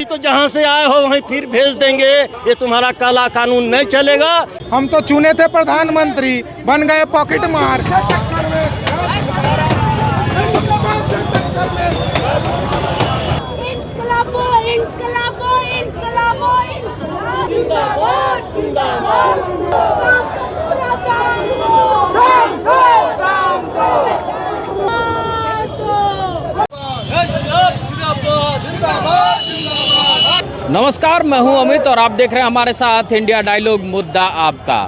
तो जहाँ से आए हो वहीं फिर भेज देंगे। ये तुम्हारा काला कानून नहीं चलेगा। हम तो चुने थे प्रधानमंत्री, बन गए पॉकेट मार। इनकलाबो इनकलाबो इनकलाबो जिंदाबाद जिंदाबाद नमस्कार, मैं हूं अमित और आप देख रहे हैं हमारे साथ इंडिया डायलॉग मुद्दा आपका।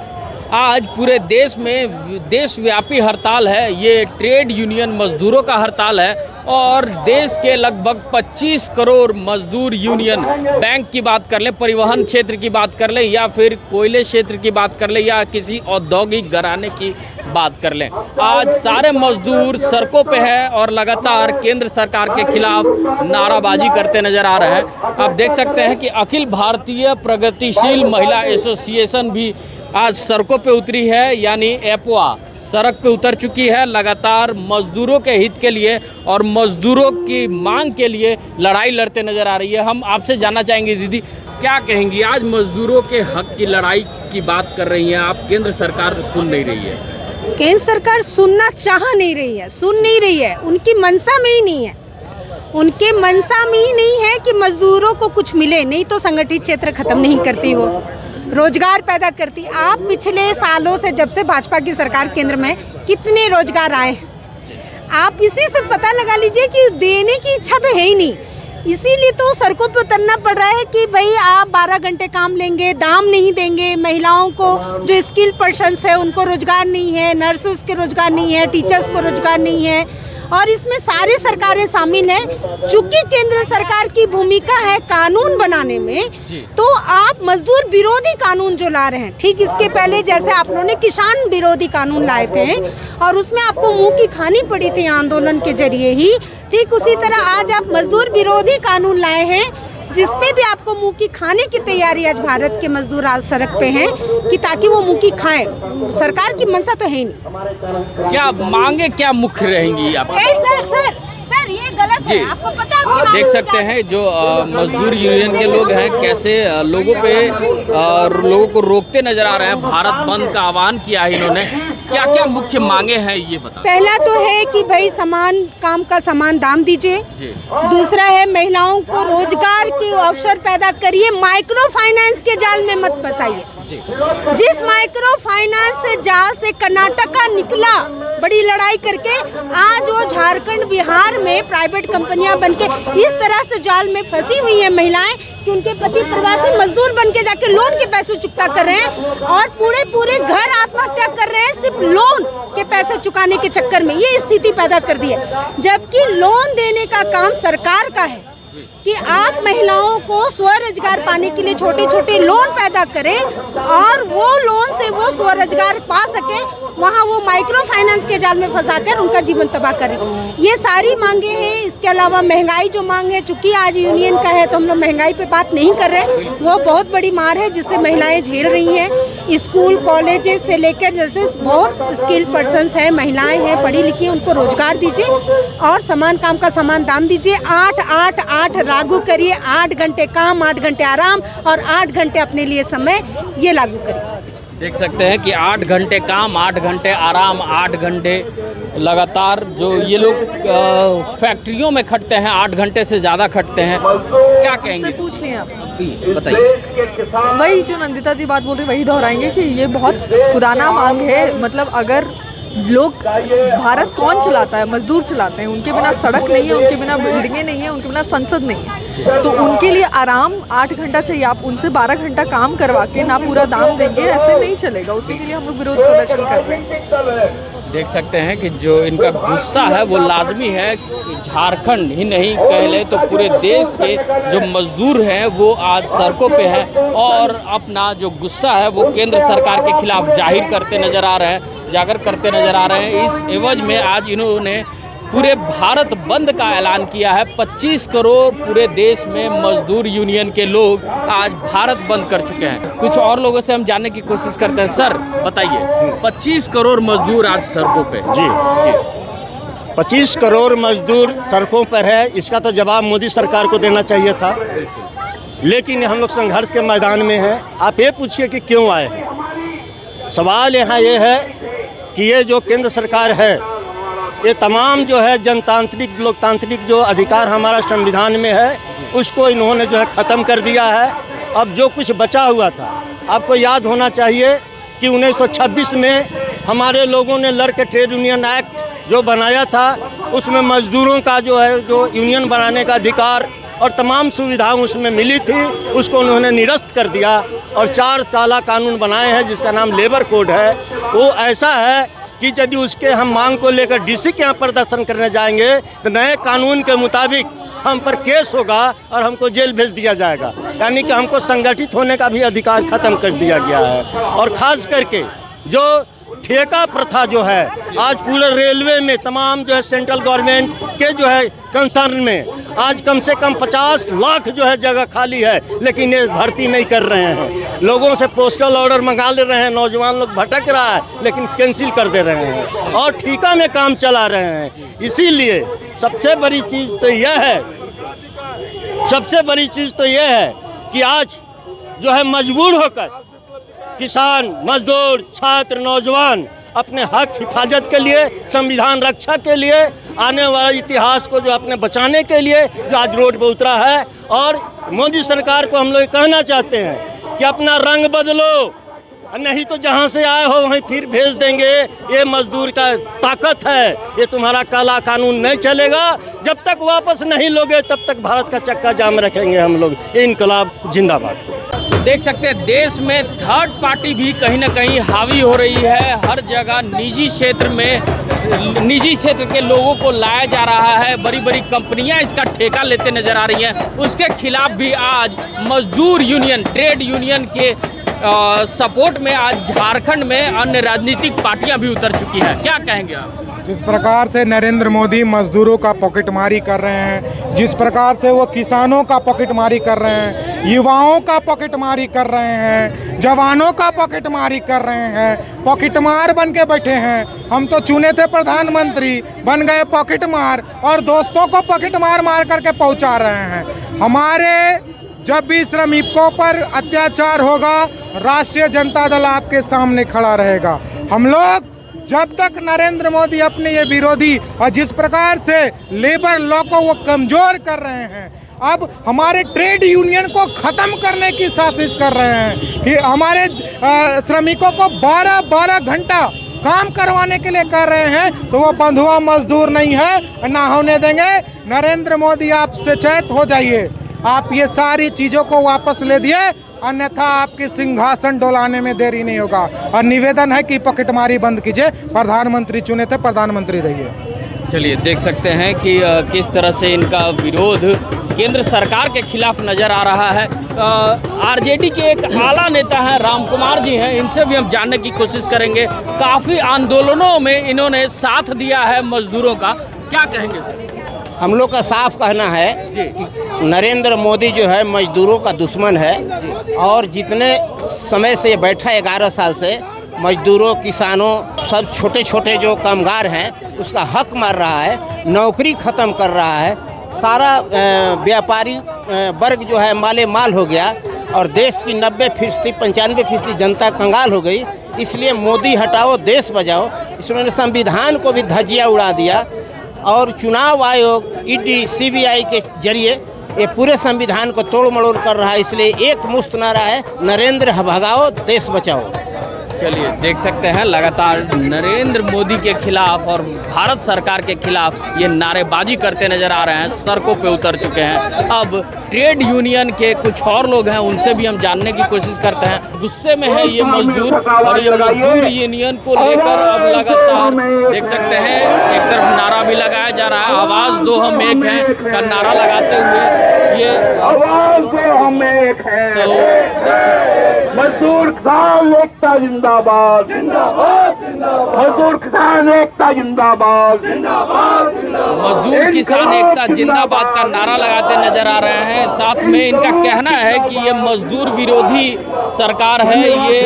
आज पूरे देश में देशव्यापी हड़ताल है। ये ट्रेड यूनियन मजदूरों का हड़ताल है और देश के लगभग 25 करोड़ मजदूर यूनियन, बैंक की बात कर लें, परिवहन क्षेत्र की बात कर लें या फिर कोयले क्षेत्र की बात कर लें या किसी औद्योगिक घराने की बात कर लें, आज सारे मजदूर सड़कों पे हैं और लगातार केंद्र सरकार के खिलाफ नाराबाजी करते नजर आ रहे हैं। आप देख सकते हैं कि अखिल भारतीय प्रगतिशील महिला एसोसिएशन भी आज सड़कों पे उतरी है, यानी एपवा सड़क पे उतर चुकी है। लगातार मजदूरों के हित के लिए और मजदूरों की मांग के लिए लड़ाई लड़ते नजर आ रही है। हम आपसे जानना चाहेंगे दीदी, क्या कहेंगी? आज मजदूरों के हक की लड़ाई की बात कर रही हैं आप, केंद्र सरकार सुन नहीं रही है। केंद्र सरकार सुनना चाह नहीं रही है, सुन नहीं रही है, उनकी मनसा में ही नहीं है। उनके मनसा में ही नहीं है कि मजदूरों को कुछ मिले, नहीं तो संगठित क्षेत्र खत्म नहीं करती, वो रोजगार पैदा करती। आप पिछले सालों से जब से भाजपा की सरकार केंद्र में, कितने रोजगार आए, आप इसी से पता लगा लीजिए कि देने की इच्छा तो है ही नहीं। इसीलिए तो सड़कों पे उतरना पड़ रहा है कि भाई आप 12 घंटे काम लेंगे, दाम नहीं देंगे। महिलाओं को जो स्किल पर्सन्स है उनको रोजगार नहीं है, नर्सेस के रोजगार नहीं है, टीचर्स को रोजगार नहीं है। और इसमें सारी सरकारें शामिल हैं। चूंकि केंद्र सरकार की भूमिका है कानून बनाने में, तो आप मजदूर विरोधी कानून जो ला रहे हैं, ठीक इसके पहले जैसे आप लोगों ने किसान विरोधी कानून लाए थे और उसमें आपको मुंह की खानी पड़ी थी आंदोलन के जरिए ही, ठीक उसी तरह आज आप मजदूर विरोधी कानून लाए हैं जिसपे भी आपको मुंह की खाने की तैयारी आज भारत के मजदूर आज सड़क पे हैं कि ताकि वो मुंह की खाएं। सरकार की मंशा तो है ही नहीं। क्या मांगे क्या मुख्य रहेंगी आप? सर ये गलत है, आपको पता है? देख सकते हैं जो मजदूर यूनियन के लोग हैं कैसे लोगों को रोकते नजर आ रहे हैं। भारत बंद का आह्वान किया है इन्होंने। क्या क्या मुख्य मांगे हैं ये बता। पहला तो है कि भाई समान काम का समान दाम दीजिए। दूसरा है महिलाओं को रोजगार के अवसर पैदा करिए, माइक्रो फाइनेंस के जाल में मत फंसाइए। जिस माइक्रो फाइनेंस से जाल से कर्नाटका निकला बड़ी लड़ाई करके, आज वो झारखंड बिहार में प्राइवेट कंपनियां बनके इस तरह से जाल में फंसी हुई हैं महिलाएं कि उनके पति प्रवासी मजदूर बनके जाके लोन के पैसे चुकता कर रहे हैं और पूरे घर आत्महत्या कर रहे हैं सिर्फ लोन के पैसे चुकाने के चक्कर में। ये स्थिति पैदा कर दी है, जबकि लोन देने का काम सरकार का है कि आप महिलाओं को स्वरोजगार पाने के लिए छोटे छोटे लोन पैदा करें और वो लोन से वो स्वरोजगार पा सके। वहाँ वो माइक्रो फाइनेंस के जाल में फंसाकर उनका जीवन तबाह करें। ये सारी मांगे हैं। इसके अलावा महंगाई जो मांग है, चूंकि आज यूनियन का है तो हम लोग महंगाई पे बात नहीं कर रहे, वो बहुत बड़ी मार है जिससे महिलाएं झेल रही हैं। स्कूल कॉलेजेस से लेकर नर्सेस, बहुत स्किल्ड पर्सन्स हैं, महिलाएं हैं पढ़ी लिखी, उनको रोजगार दीजिए और समान काम का समान दाम दीजिए। 8-8-8 लागू करिए, 8 घंटे काम 8 घंटे आराम और 8 घंटे अपने लिए समय, ये लागू करिए। देख सकते हैं कि 8 घंटे काम 8 घंटे आराम, 8 घंटे लगातार जो ये लोग फैक्ट्रियों में खटते हैं, 8 घंटे से ज़्यादा खटते हैं। क्या कहेंगे? पूछ लिए आप, बताइए। वही जो नंदिता दी बात बोल रही वही दोहराएंगे कि ये बहुत पुराना मांग है। मतलब अगर लोग, भारत कौन चलाता है? मजदूर चलाते हैं। उनके बिना सड़क नहीं है, उनके बिना बिल्डिंगें नहीं है, उनके बिना संसद नहीं है। तो उनके लिए आराम 8 घंटा चाहिए। आप उनसे 12 घंटा काम करवा के ना पूरा दाम देंगे, ऐसे नहीं चलेगा। उसी के लिए हम लोग विरोध प्रदर्शन कर रहे हैं। देख सकते हैं कि जो इनका गुस्सा है वो लाजमी है। झारखंड ही नहीं कह ले तो पूरे देश के जो मजदूर हैं वो आज सड़कों पे हैं और अपना जो गुस्सा है वो केंद्र सरकार के खिलाफ जाहिर करते नजर आ रहे हैं, जागर करते नजर आ रहे हैं। इस एवज में आज इन्होंने पूरे भारत बंद का ऐलान किया है। 25 करोड़ पूरे देश में मजदूर यूनियन के लोग आज भारत बंद कर चुके हैं। कुछ और लोगों से हम जानने की कोशिश करते हैं। सर बताइए, 25 करोड़ मजदूर आज सड़कों पे। जी 25 करोड़ मजदूर सड़कों पर है, इसका तो जवाब मोदी सरकार को देना चाहिए था। लेकिन हम लोग संघर्ष के मैदान में हैं। आप ये पूछिए कि क्यों आए हैं। सवाल यहाँ ये है कि ये जो केंद्र सरकार है, ये तमाम जो है जनतांत्रिक लोकतांत्रिक जो अधिकार हमारा संविधान में है, उसको इन्होंने जो है ख़त्म कर दिया है। अब जो कुछ बचा हुआ था, आपको याद होना चाहिए कि 1926 में हमारे लोगों ने लड़ के ट्रेड यूनियन एक्ट जो बनाया था, उसमें मजदूरों का जो है जो यूनियन बनाने का अधिकार और तमाम सुविधाएं उसमें मिली थी, उसको उन्होंने निरस्त कर दिया और 4 काला कानून बनाए हैं जिसका नाम लेबर कोड है। वो ऐसा है कि यदि उसके हम मांग को लेकर डीसी के यहाँ प्रदर्शन करने जाएंगे तो नए कानून के मुताबिक हम पर केस होगा और हमको जेल भेज दिया जाएगा। यानी कि हमको संगठित होने का भी अधिकार ख़त्म कर दिया गया है। और ख़ास करके जो ठेका प्रथा जो है, आज पूरे रेलवे में तमाम जो है सेंट्रल गवर्नमेंट के जो है कंसर्न में आज कम से कम 50 लाख जो है जगह खाली है, लेकिन ये भर्ती नहीं कर रहे हैं। लोगों से पोस्टल ऑर्डर मंगा ले रहे हैं, नौजवान लोग भटक रहा है लेकिन कैंसिल कर दे रहे हैं और ठेका में काम चला रहे हैं। इसीलिए सबसे बड़ी चीज़ तो यह है कि आज जो है मजबूर होकर किसान, मजदूर, छात्र, नौजवान अपने हक हिफाजत के लिए, संविधान रक्षा के लिए, आने वाले इतिहास को जो अपने बचाने के लिए जो आज रोड पर उतरा है। और मोदी सरकार को हम लोग कहना चाहते हैं कि अपना रंग बदलो, नहीं तो जहाँ से आए हो वहीं फिर भेज देंगे। ये मजदूर का ताकत है, ये तुम्हारा काला कानून नहीं चलेगा। जब तक वापस नहीं लोगे तब तक भारत का चक्का जाम रखेंगे हम लोग। इनकलाब जिंदाबाद। देख सकते हैं देश में थर्ड पार्टी भी कहीं ना कहीं हावी हो रही है। हर जगह निजी क्षेत्र के लोगों को लाया जा रहा है। बड़ी बड़ी कंपनियां इसका ठेका लेते नजर आ रही हैं। उसके खिलाफ भी आज मजदूर यूनियन, ट्रेड यूनियन के सपोर्ट में आज झारखंड में अन्य राजनीतिक पार्टियां भी उतर चुकी हैं। क्या कहेंगे आप? जिस प्रकार से नरेंद्र मोदी मजदूरों का पॉकेटमारी कर रहे हैं, जिस प्रकार से वो किसानों का पॉकेटमारी कर रहे हैं, युवाओं का पॉकेटमारी कर रहे हैं, जवानों का पॉकेटमारी कर रहे हैं, पॉकेटमार बन के बैठे हैं। हम तो चुने थे प्रधानमंत्री, बन गए पॉकेटमार और दोस्तों को पॉकेटमार मार करके पहुंचा रहे हैं। हमारे जब भी श्रमिकों पर अत्याचार होगा, राष्ट्रीय जनता दल आपके सामने खड़ा रहेगा। हम लोग जब तक नरेंद्र मोदी अपने ये विरोधी और जिस प्रकार से लेबर लॉ को वो कमज़ोर कर रहे हैं, अब हमारे ट्रेड यूनियन को ख़त्म करने की साजिश कर रहे हैं कि हमारे श्रमिकों को 12-12 घंटा काम करवाने के लिए कर रहे हैं, तो वो बंधुआ मजदूर नहीं है, ना होने देंगे। नरेंद्र मोदी आप सचेत हो जाइए, आप ये सारी चीज़ों को वापस ले दिए, अन्यथा आपके सिंहासन डोलाने में देरी नहीं होगा। और निवेदन है कि पॉकेटमारी बंद कीजिए। प्रधानमंत्री चुने थे, प्रधानमंत्री रहिए। चलिए देख सकते हैं कि किस तरह से इनका विरोध केंद्र सरकार के खिलाफ नज़र आ रहा है। आरजेडी के एक आला नेता हैं, राम कुमार जी हैं, इनसे भी हम जानने की कोशिश करेंगे। काफ़ी आंदोलनों में इन्होंने साथ दिया है मजदूरों का। क्या कहेंगे? हम लोग का साफ कहना है कि नरेंद्र मोदी जो है मजदूरों का दुश्मन है और जितने समय से बैठा 11 साल से मजदूरों, किसानों, सब छोटे छोटे जो कामगार हैं उसका हक मार रहा है, नौकरी ख़त्म कर रहा है। सारा व्यापारी वर्ग जो है माले माल हो गया और देश की 90%, 95% जनता कंगाल हो गई। इसलिए मोदी हटाओ, देश बचाओ। इसने संविधान को भी धज्जियाँ उड़ा दिया और चुनाव आयोग, ईडी, सीबीआई के जरिए ये पूरे संविधान को तोड़ मड़ोड़ कर रहा है। इसलिए एक मुश्त नारा है, नरेंद्र भगाओ, देश बचाओ। चलिए देख सकते हैं लगातार नरेंद्र मोदी के खिलाफ और भारत सरकार के खिलाफ ये नारेबाजी करते नजर आ रहे हैं, सड़कों पे उतर चुके हैं। अब ट्रेड यूनियन के कुछ और लोग हैं, उनसे भी हम जानने की कोशिश करते हैं। गुस्से में है ये मजदूर और ये मजदूर यूनियन को लेकर अब लगातार देख सकते हैं एक तरफ नारा भी लगाया जा रहा है, आवाज़ दो हम एक हैं का नारा लगाते हुए ये मजदूर किसान एकता जिंदाबाद, मजदूर किसान एकता जिंदाबाद, मजदूर किसान एकता जिंदाबाद का नारा लगाते नजर आ रहे हैं। साथ में इनका कहना है कि ये मजदूर विरोधी सरकार है ये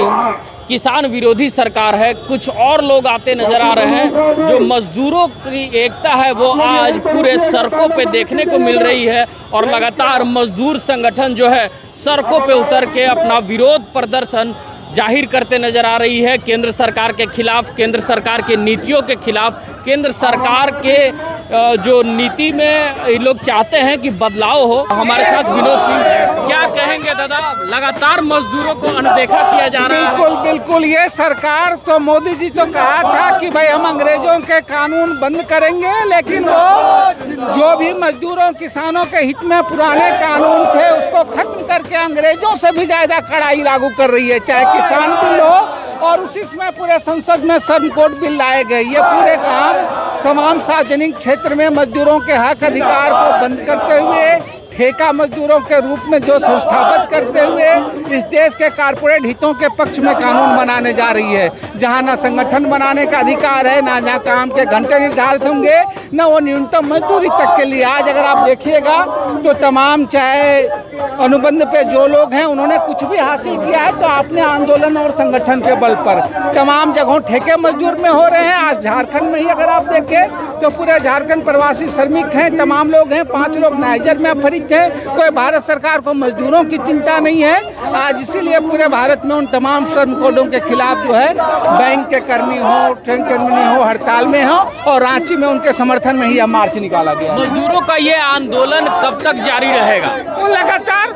किसान विरोधी सरकार है। कुछ और लोग आते नजर आ रहे हैं। जो मजदूरों की एकता है वो आज पूरे सड़कों पे देखने को मिल रही है और लगातार मजदूर संगठन जो है सड़कों पे उतर के अपना विरोध प्रदर्शन जाहिर करते नजर आ रही है केंद्र सरकार के खिलाफ, केंद्र सरकार के नीतियों के खिलाफ, केंद्र सरकार के जो नीति में ये लोग चाहते हैं कि बदलाव हो। हमारे साथ विनोद सिंह, क्या कहेंगे दादा, लगातार मजदूरों को अनदेखा किया जा रहा है। बिल्कुल बिल्कुल, ये सरकार तो मोदी जी तो कहा था कि भाई हम अंग्रेजों के कानून बंद करेंगे, लेकिन वो जो भी मजदूरों किसानों के हित में पुराने कानून थे उसको खत्म करके अंग्रेजों से भी ज्यादा कड़ाई लागू कर रही है। चाहे किसान बिल हो और उसी समय पूरे संसद में श्रम कोड बिल लाए गए। ये पूरे काम तमाम सार्वजनिक क्षेत्र में मजदूरों के हक अधिकार को बंद करते हुए, ठेका मजदूरों के रूप में जो संस्थापित करते हुए इस देश के कारपोरेट हितों के पक्ष में कानून बनाने जा रही है। जहां ना संगठन बनाने का अधिकार है, ना जहां काम के घंटे निर्धारित होंगे, न वो न्यूनतम मजदूरी तक के लिए। आज अगर आप देखिएगा तो तमाम चाहे अनुबंध पे जो लोग हैं उन्होंने कुछ भी हासिल किया है तो अपने आंदोलन और संगठन के बल पर। तमाम जगहों ठेके मजदूर में हो रहे हैं। आज झारखंड में ही अगर आप देखें तो पूरे झारखंड प्रवासी श्रमिक हैं, तमाम लोग हैं। 5 लोग नाइजर में फरीद है। कोई भारत सरकार को मजदूरों की चिंता नहीं है। आज इसीलिए पूरे भारत में उन तमाम श्रम कोडों के खिलाफ जो है बैंक के कर्मी हो, ट्रेन कर्मी हो, हड़ताल में हो और रांची में उनके समर्थन में ही यह मार्च निकाला गया। मजदूरों का ये आंदोलन कब तक जारी रहेगा? वो लगातार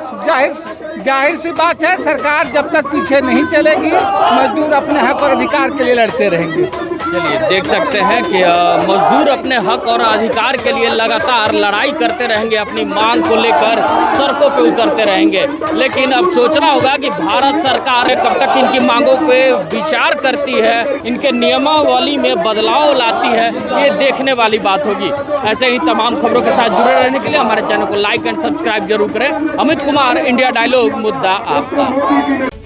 जाहिर सी बात है, सरकार जब तक पीछे नहीं चलेगी मजदूर अपने हक और अधिकार के लिए लड़ते रहेंगे। चलिए देख सकते हैं कि मजदूर अपने हक और अधिकार के लिए लगातार लड़ाई करते रहेंगे, अपनी मांग को लेकर सड़कों पे उतरते रहेंगे। लेकिन अब सोचना होगा कि भारत सरकार कब तक इनकी मांगों पे विचार करती है, इनके नियमावली में बदलाव लाती है, ये देखने वाली बात होगी। ऐसे ही तमाम खबरों के साथ जुड़े रहने के लिए हमारे चैनल को लाइक एंड सब्सक्राइब जरूर करें। अमित कुमार, इंडिया डायलॉग, मुद्दा आपका।